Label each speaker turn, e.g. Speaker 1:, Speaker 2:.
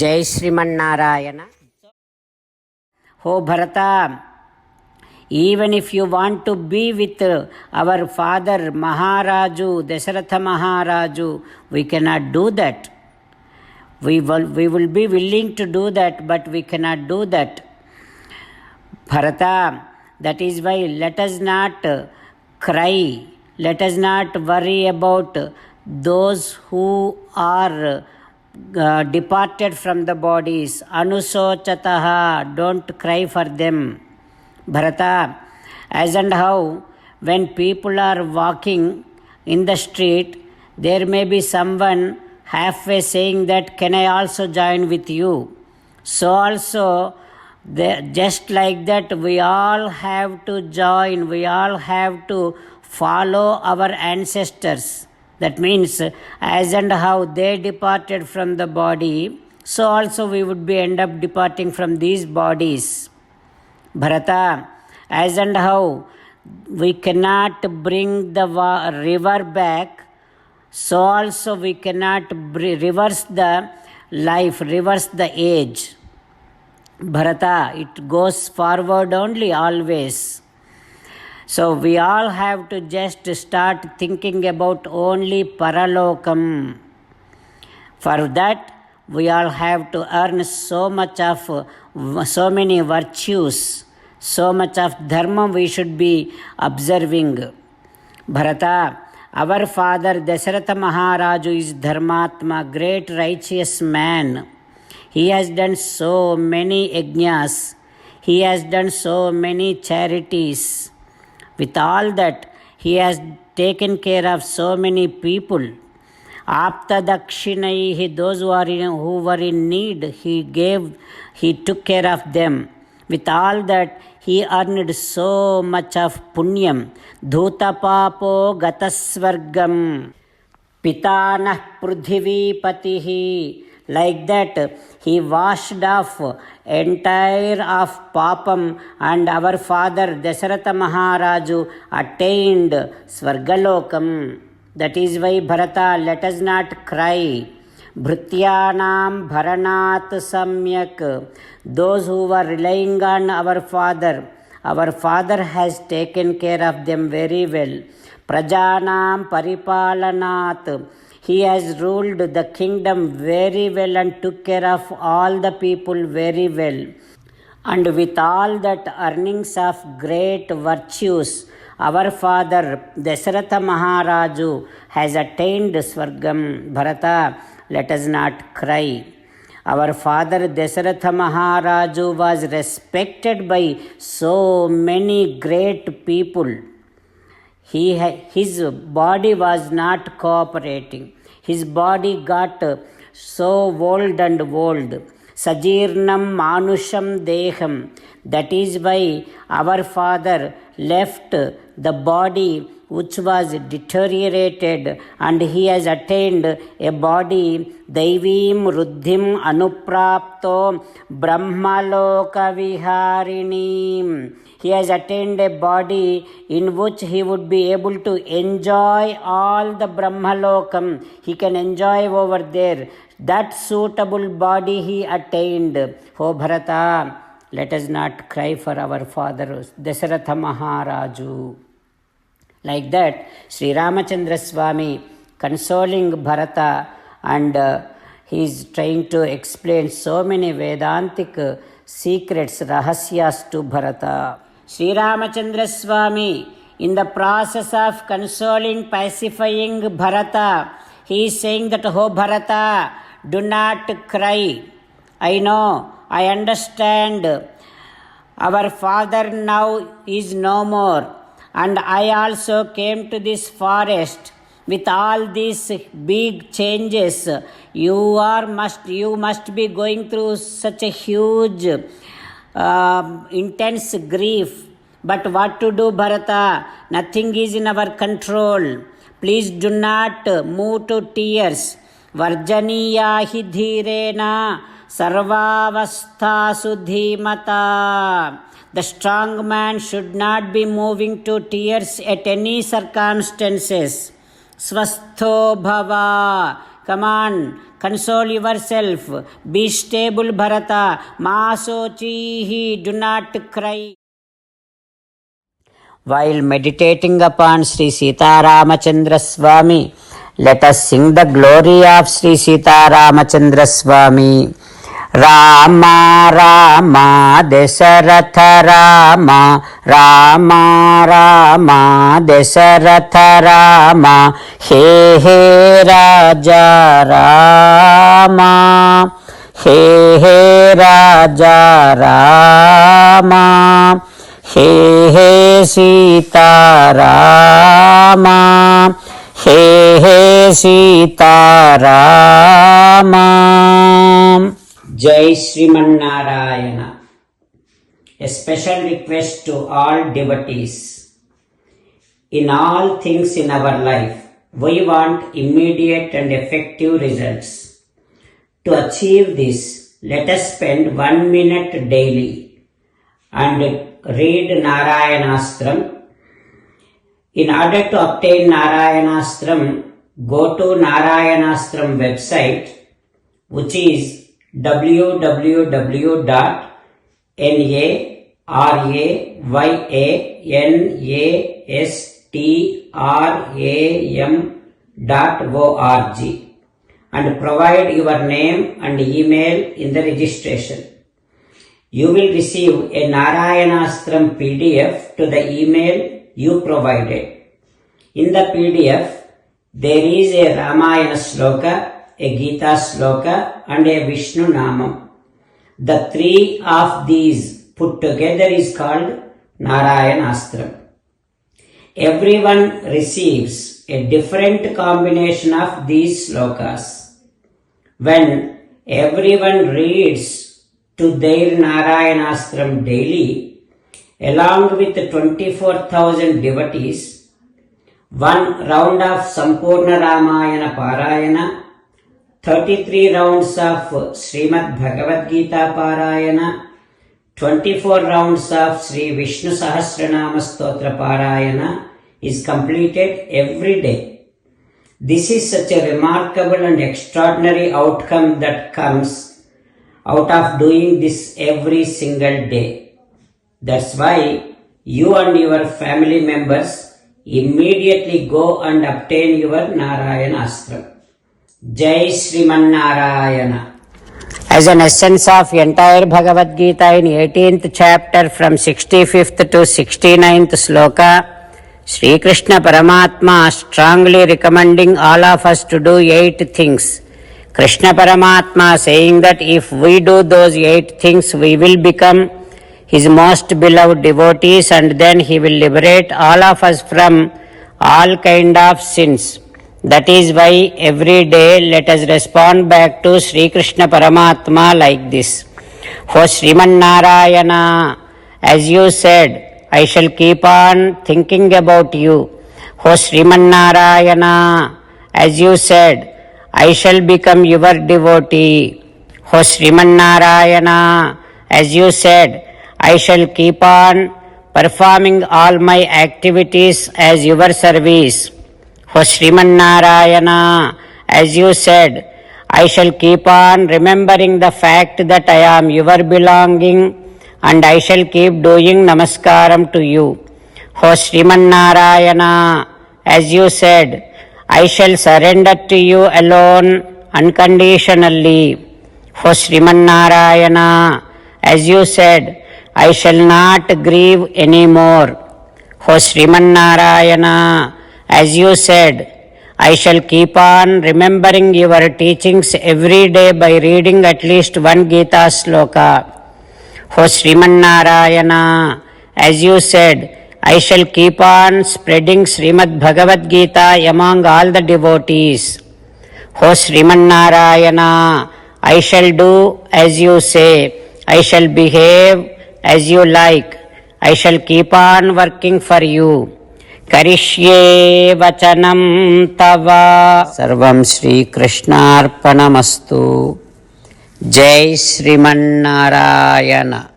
Speaker 1: Jai Srimannarayana. Oh Bharata, even if you want to be with our father Maharaju, Dasharatha Maharaju, we cannot do that. We will be willing to do that, but we cannot do that. Bharata, that is why let us not cry, let us not worry about those who are departed from the bodies. Anusochataha, don't cry for them. Bharata, as and how when people are walking in the street, there may be someone halfway saying that, can I also join with you? So also, just like that, we all have to join, we all have to follow our ancestors. That means, as and how they departed from the body, so also we would be end up departing from these bodies. Bharata, as and how we cannot bring the river back, so also we cannot reverse the life, reverse the age. Bharata, it goes forward only always. So we all have to just start thinking about only Paralokam. For that, we all have to earn so many virtues, so much of dharma we should be observing. Bharata, our father Dasharatha Maharaju is Dharmatma, great righteous man. He has done so many yajnas, he has done so many charities. With all that, he has taken care of so many people. Apta dakshinaihi, those who were in need, he took care of them. With all that, he earned so much of punyam. Dhuta papo gatasvargam, pitanah prudhivipatihi. Like that, he washed off entire of papam, and our father Dasharatha Maharaju attained Svargalokam. That is why, Bharata, let us not cry. Bhrutyanam bharanat samyak, those who were relying on our father has taken care of them very well. Prajanam paripalanat, he has ruled the kingdom very well and took care of all the people very well. And with all that earnings of great virtues, our father Dasharatha Maharaju has attained Swargam. Bharata, let us not cry. Our father Dasharatha Maharaju was respected by so many great people. His body was not cooperating. His body got so old. Sajirnam manusham deham. That is why our father left the body which was deteriorated, and he has attained a body daivim ruddhim anuprapto brahmaloka viharinim. He has attained a body in which he would be able to enjoy all the Brahmalokam. He can enjoy over there. That suitable body he attained. Oh Bharata, let us not cry for our father Dasharatha Maharaju. Like that, Sri Ramachandra Swami consoling Bharata, and he is trying to explain so many Vedantic secrets, rahasyas to Bharata. Sri Ramachandra Swami, in the process of consoling, pacifying Bharata, he is saying that, oh Bharata, do not cry. I know, I understand. Our father now is no more, and I also came to this forest. With all these big changes, you must be going through such a huge intense grief. But what to do, Bharata? Nothing is in our control. Please do not move to tears. Varjaniya hi dhirena sarvavasthasu dhimata. The strong man should not be moving to tears at any circumstances. Swastho bhava. Come on, console yourself. Be stable, Bharata. Ma sochihi, do not cry. While meditating upon Sri Sita Ramachandra Swami, let us sing the glory of Sri Sita Ramachandra Swami. Rama Rama Dasaratha Rama Rama Rama Dasaratha Rama He He Raja Rama He He Raja Rama He He Sita Rama He He Sita Rama. Jai Srimannarayana. A special request to all devotees. In all things in our life, we want immediate and effective results. To achieve this, let us spend 1 minute daily and read Narayanastram. In order to obtain Narayanastram, go to Narayanastram website, which is www.narayanastram.org and provide your name and email in the registration. You will receive a Narayanastram PDF to the email you provided. In the PDF, there is a Ramayana Sloka, a Gita Sloka and a Vishnu Namam. The three of these put together is called Narayanastram. Everyone receives a different combination of these slokas. When everyone reads to their Narayanastram daily, along with 24,000 devotees, one round of Sampurna Ramayana Parayana, 33 rounds of Srimad Bhagavad Gita Parayana, 24 rounds of Sri Vishnu Sahasranama Stotra Parayana is completed every day. This is such a remarkable and extraordinary outcome that comes out of doing this every single day. That's why you and your family members immediately go and obtain your Narayanastram. Jai Srimannarayana. As an essence of entire Bhagavad Gita in 18th chapter from 65th to 69th sloka, Sri Krishna Paramatma strongly recommending all of us to do 8 things. Krishna Paramatma saying that if we do those 8 things, we will become His most beloved devotees and then He will liberate all of us from all kind of sins. That is why every day let us respond back to Sri Krishna Paramatma like this. O Srimannarayana, as you said, I shall keep on thinking about you. O Srimannarayana, as you said, I shall become your devotee. O Srimannarayana, as you said, I shall keep on performing all my activities as your service. O Srimannarayana, as you said, I shall keep on remembering the fact that I am your belonging and I shall keep doing namaskaram to you. O Srimannarayana, as you said, I shall surrender to you alone unconditionally. O Srimannarayana, as you said, I shall not grieve anymore. O Srimannarayana, as you said, I shall keep on remembering your teachings every day by reading at least 1 Gita sloka. O Srimannarayana, as you said, I shall keep on spreading Srimad Bhagavad Gita among all the devotees. O Srimannarayana, I shall do as you say. I shall behave as you like. I shall keep on working for you. Karishye vachanam tava. Sarvam Shri Krishnarpanamastu. Jai Srimannarayana.